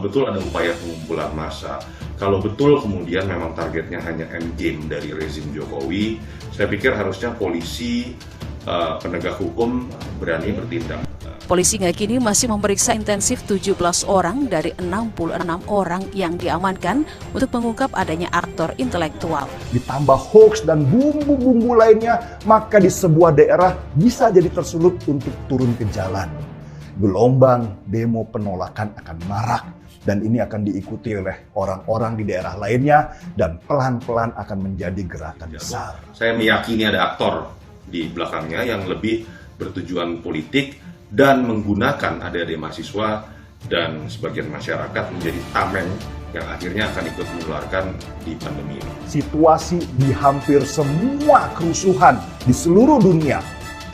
betul ada upaya pengumpulan massa, kalau betul kemudian memang targetnya hanya endgame dari rezim Jokowi, saya pikir harusnya polisi, penegak hukum berani bertindak. Polisi hingga kini masih memeriksa intensif 17 orang dari 66 orang yang diamankan untuk mengungkap adanya aktor intelektual. Ditambah hoax dan bumbu-bumbu lainnya, maka di sebuah daerah bisa jadi tersulut untuk turun ke jalan. Gelombang demo penolakan akan marak dan ini akan diikuti oleh orang-orang di daerah lainnya dan pelan-pelan akan menjadi gerakan besar. Saya meyakini ada aktor di belakangnya yang lebih bertujuan politik dan menggunakan adik-adik mahasiswa dan sebagian masyarakat menjadi tameng yang akhirnya akan ikut menularkan di pandemi ini. Situasi di hampir semua kerusuhan di seluruh dunia,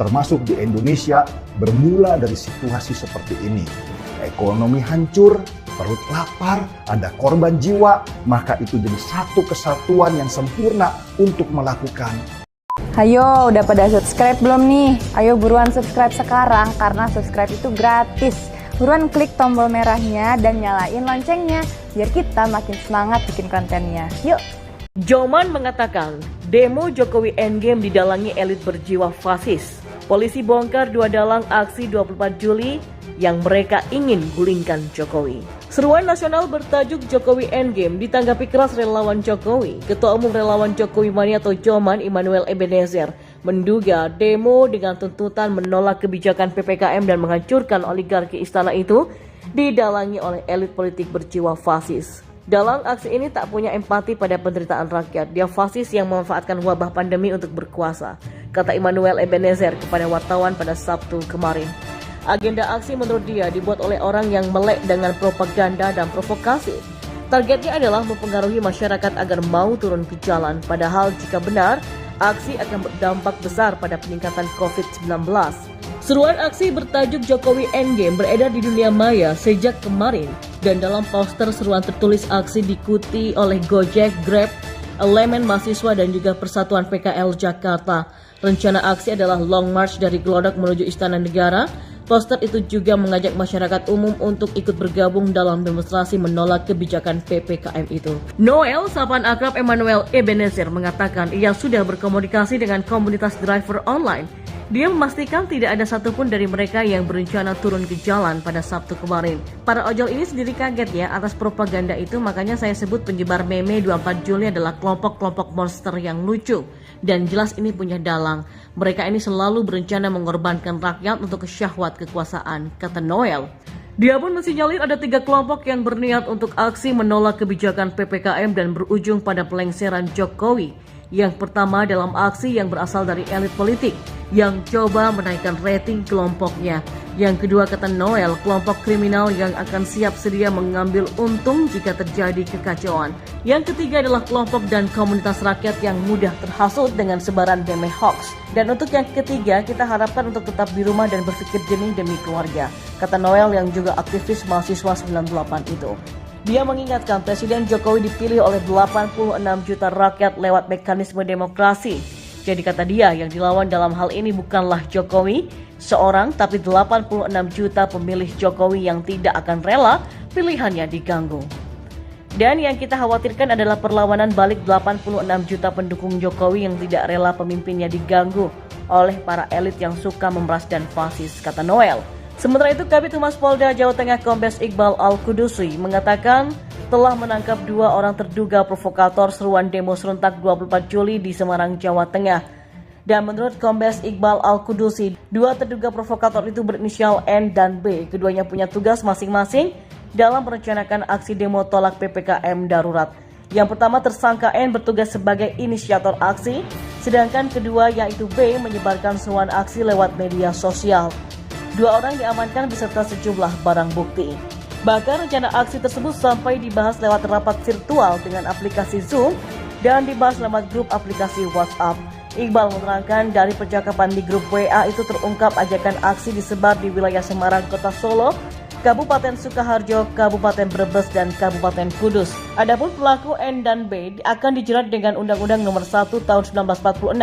termasuk di Indonesia, bermula dari situasi seperti ini. Ekonomi hancur, perut lapar, ada korban jiwa, maka itu jadi satu kesatuan yang sempurna untuk melakukan. Hayo, udah pada subscribe belum nih? Ayo buruan subscribe sekarang karena subscribe itu gratis. Buruan klik tombol merahnya dan nyalain loncengnya biar kita makin semangat bikin kontennya. Yuk! Joman mengatakan, demo Jokowi Endgame didalangi elit berjiwa fasis. Polisi bongkar 2 dalang aksi 24 Juli yang mereka ingin gulingkan Jokowi. Seruan nasional bertajuk Jokowi Endgame ditanggapi keras relawan Jokowi. Ketua Umum Relawan Jokowi Mania atau Joman, Immanuel Ebenezer, menduga demo dengan tuntutan menolak kebijakan PPKM dan menghancurkan oligarki istana itu didalangi oleh elit politik berjiwa fasis. Dalang aksi ini tak punya empati pada penderitaan rakyat. Dia fasis yang memanfaatkan wabah pandemi untuk berkuasa, kata Immanuel Ebenezer kepada wartawan pada Sabtu kemarin. Agenda aksi menurut dia dibuat oleh orang yang melek dengan propaganda dan provokasi. Targetnya adalah mempengaruhi masyarakat agar mau turun ke jalan, padahal jika benar, aksi akan berdampak besar pada peningkatan COVID-19. Seruan aksi bertajuk Jokowi Endgame beredar di dunia maya sejak kemarin, dan dalam poster seruan tertulis aksi diikuti oleh Gojek, Grab, elemen mahasiswa dan juga Persatuan PKL Jakarta. Rencana aksi adalah long march dari Glodok menuju Istana Negara. Poster itu juga mengajak masyarakat umum untuk ikut bergabung dalam demonstrasi menolak kebijakan PPKM itu. Noel, sapaan akrab Immanuel Ebenezer, mengatakan ia sudah berkomunikasi dengan komunitas driver online. Dia memastikan tidak ada satupun dari mereka yang berencana turun ke jalan pada Sabtu kemarin. Para ojol ini sendiri kaget ya atas propaganda itu, makanya saya sebut penyebar meme 24 Juli adalah kelompok-kelompok monster yang lucu. Dan jelas ini punya dalang. Mereka ini selalu berencana mengorbankan rakyat untuk syahwat kekuasaan, kata Noel. Dia pun mensinyalir ada 3 kelompok yang berniat untuk aksi menolak kebijakan PPKM dan berujung pada pelengseran Jokowi. Yang pertama dalam aksi yang berasal dari elit politik yang coba menaikkan rating kelompoknya. Yang kedua, kata Noel, kelompok kriminal yang akan siap sedia mengambil untung jika terjadi kekacauan. Yang ketiga adalah kelompok dan komunitas rakyat yang mudah terhasut dengan sebaran meme hoax. Dan untuk yang ketiga, kita harapkan untuk tetap di rumah dan berpikir jernih demi keluarga, kata Noel yang juga aktivis mahasiswa 98 itu. Dia mengingatkan Presiden Jokowi dipilih oleh 86 juta rakyat lewat mekanisme demokrasi. Jadi kata dia, yang dilawan dalam hal ini bukanlah Jokowi seorang, tapi 86 juta pemilih Jokowi yang tidak akan rela pilihannya diganggu. Dan yang kita khawatirkan adalah perlawanan balik 86 juta pendukung Jokowi yang tidak rela pemimpinnya diganggu oleh para elit yang suka memeras dan fasis, kata Noel. Sementara itu, Kabid Humas Polda Jawa Tengah Kombes Iqbal Al-Qudusi mengatakan telah menangkap 2 orang terduga provokator seruan demo serentak 24 Juli di Semarang, Jawa Tengah. Dan menurut Kombes Iqbal Al-Qudusi, 2 terduga provokator itu berinisial N dan B. Keduanya punya tugas masing-masing dalam merencanakan aksi demo tolak PPKM darurat. Yang pertama, tersangka N bertugas sebagai inisiator aksi, sedangkan kedua yaitu B menyebarkan seruan aksi lewat media sosial. 2 orang diamankan beserta sejumlah barang bukti. Bahkan rencana aksi tersebut sampai dibahas lewat rapat virtual dengan aplikasi Zoom dan dibahas lewat grup aplikasi WhatsApp. Iqbal menerangkan dari percakapan di grup WA itu terungkap ajakan aksi disebar di wilayah Semarang, Kota Solo, Kabupaten Sukoharjo, Kabupaten Brebes, dan Kabupaten Kudus. Adapun pelaku N dan B akan dijerat dengan Undang-Undang Nomor 1 Tahun 1946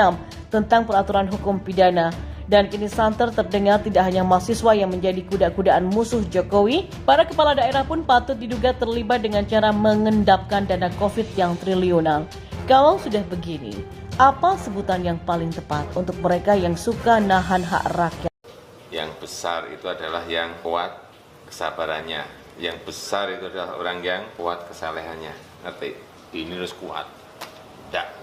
tentang Peraturan Hukum Pidana. Dan kini santer terdengar tidak hanya mahasiswa yang menjadi kuda-kudaan musuh Jokowi, para kepala daerah pun patut diduga terlibat dengan cara mengendapkan dana COVID yang triliunan. Kalau sudah begini, apa sebutan yang paling tepat untuk mereka yang suka nahan hak rakyat? Yang besar itu adalah yang kuat kesabarannya. Yang besar itu adalah orang yang kuat kesalehannya. Ngerti? Ini harus kuat. Tidak.